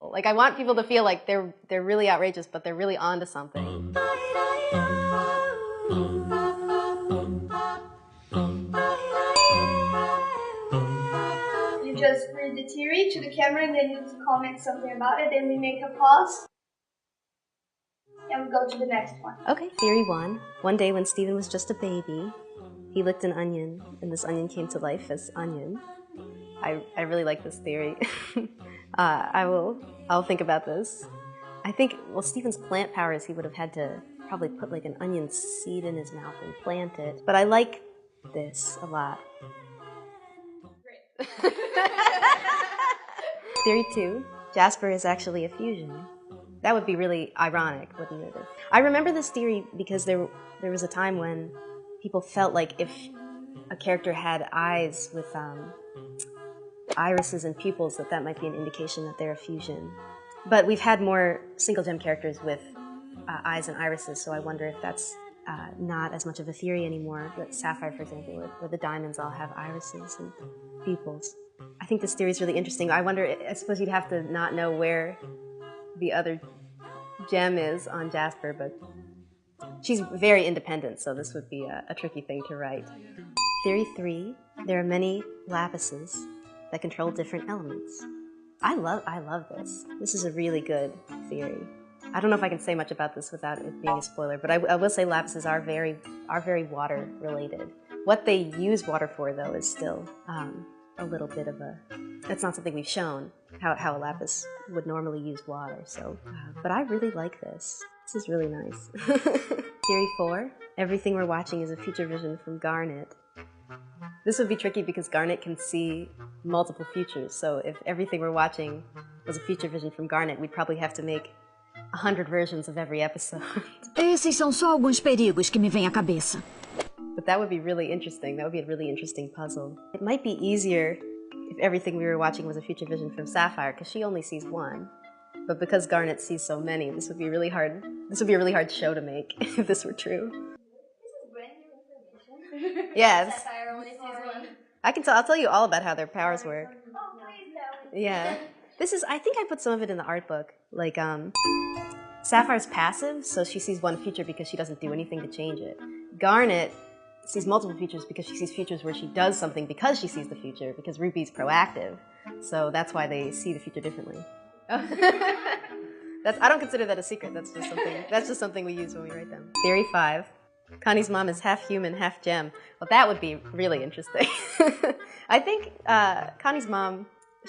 Like, I want people to feel like they're really outrageous, but they're really onto something. You just read the theory to the camera and then you comment something about it, then we make a pause. And we go to the next one. Okay, theory 1. One day when Stephen was just a baby, he licked an onion, and this onion came to life as onion. I really like this theory. I'll think about this. I think, well, Stephen's plant powers, he would have had to probably put like an onion seed in his mouth and plant it. But I like this a lot. Great. Theory 2, Jasper is actually a fusion. That would be really ironic, wouldn't it? I remember this theory because there was a time when people felt like if a character had eyes with irises and pupils, that might be an indication that they're a fusion. But we've had more single gem characters with eyes and irises, so I wonder if that's not as much of a theory anymore. But Sapphire, for example, where the diamonds all have irises and pupils. I think this theory is really interesting. I wonder, I suppose you'd have to not know where the other gem is on Jasper, but she's very independent, so this would be a tricky thing to write. Theory 3, there are many lapises that control different elements. I love this. This is a really good theory. I don't know if I can say much about this without it being a spoiler, but I will say lapises are very water related. What they use water for, though, is still a little bit of that's not something we've shown, how a lapis would normally use water, so. But I really like this. This is really nice. Theory 4, everything we're watching is a future vision from Garnet. This would be tricky because Garnet can see multiple futures, so if everything we're watching was a future vision from Garnet, we'd probably have to make 100 versions of every episode. Esses são só alguns perigos que me vêm à cabeça. But that would be really interesting. That would be a really interesting puzzle. It might be easier if everything we were watching was a future vision from Sapphire, because she only sees one. But because Garnet sees so many, this would be really hard. This would be a really hard show to make if this were true. This is brand new information. Yes. Sapphire only sees one. I'll tell you all about how their powers work. Oh, please no. Yeah. This is, I think I put some of it in the art book. Like, Sapphire's passive, so she sees one future because she doesn't do anything to change it. Garnet sees multiple futures because she sees futures where she does something because she sees the future, because Ruby's proactive. So that's why they see the future differently. I don't consider that a secret. That's just something we use when we write them. Theory 5. Connie's mom is half human, half gem. Well, that would be really interesting. I think Connie's mom,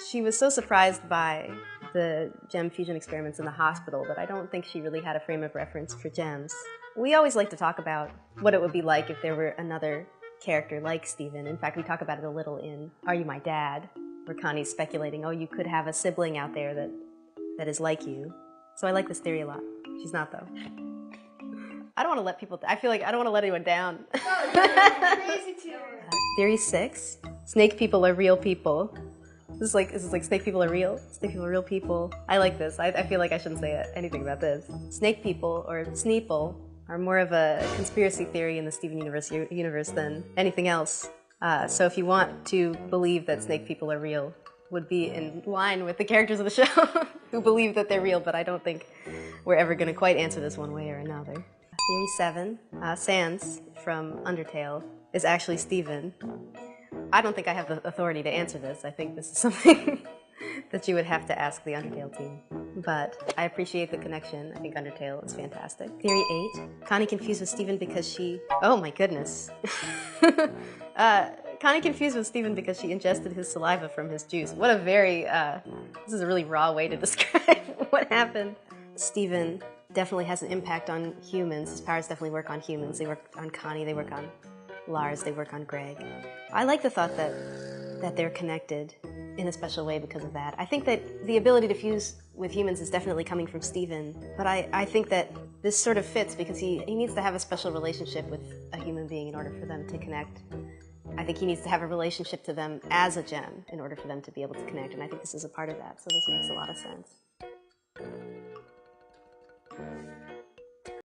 she was so surprised by the gem fusion experiments in the hospital that I don't think she really had a frame of reference for gems. We always like to talk about what it would be like if there were another character like Stephen. In fact, we talk about it a little in Are You My Dad?, where Connie's speculating, oh, you could have a sibling out there that is like you. So I like this theory a lot. She's not, though. I don't want to let people, I feel like I don't want to let anyone down. Crazy too. Theory 6, snake people are real people. This is like snake people are real? Snake people are real people. I like this. I feel like I shouldn't say anything about this. Snake people, or Sneeple, are more of a conspiracy theory in the Steven universe than anything else. So if you want to believe that snake people are real, would be in line with the characters of the show who believe that they're real, but I don't think we're ever going to quite answer this one way or another. Theory 7, Sans from Undertale is actually Stephen. I don't think I have the authority to answer this. I think this is something that you would have to ask the Undertale team. But I appreciate the connection. I think Undertale is fantastic. Theory 8, Connie confused with Stephen because she... Oh my goodness. Connie confused with Stephen because she ingested his saliva from his juice. What a very... this is a really raw way to describe what happened. Stephen definitely has an impact on humans. His powers definitely work on humans. They work on Connie, they work on Lars, they work on Greg. I like the thought that they're connected in a special way because of that. I think that the ability to fuse with humans is definitely coming from Stephen, but I think that this sort of fits because he needs to have a special relationship with a human being in order for them to connect. I think he needs to have a relationship to them as a gem in order for them to be able to connect, and I think this is a part of that, so this makes a lot of sense.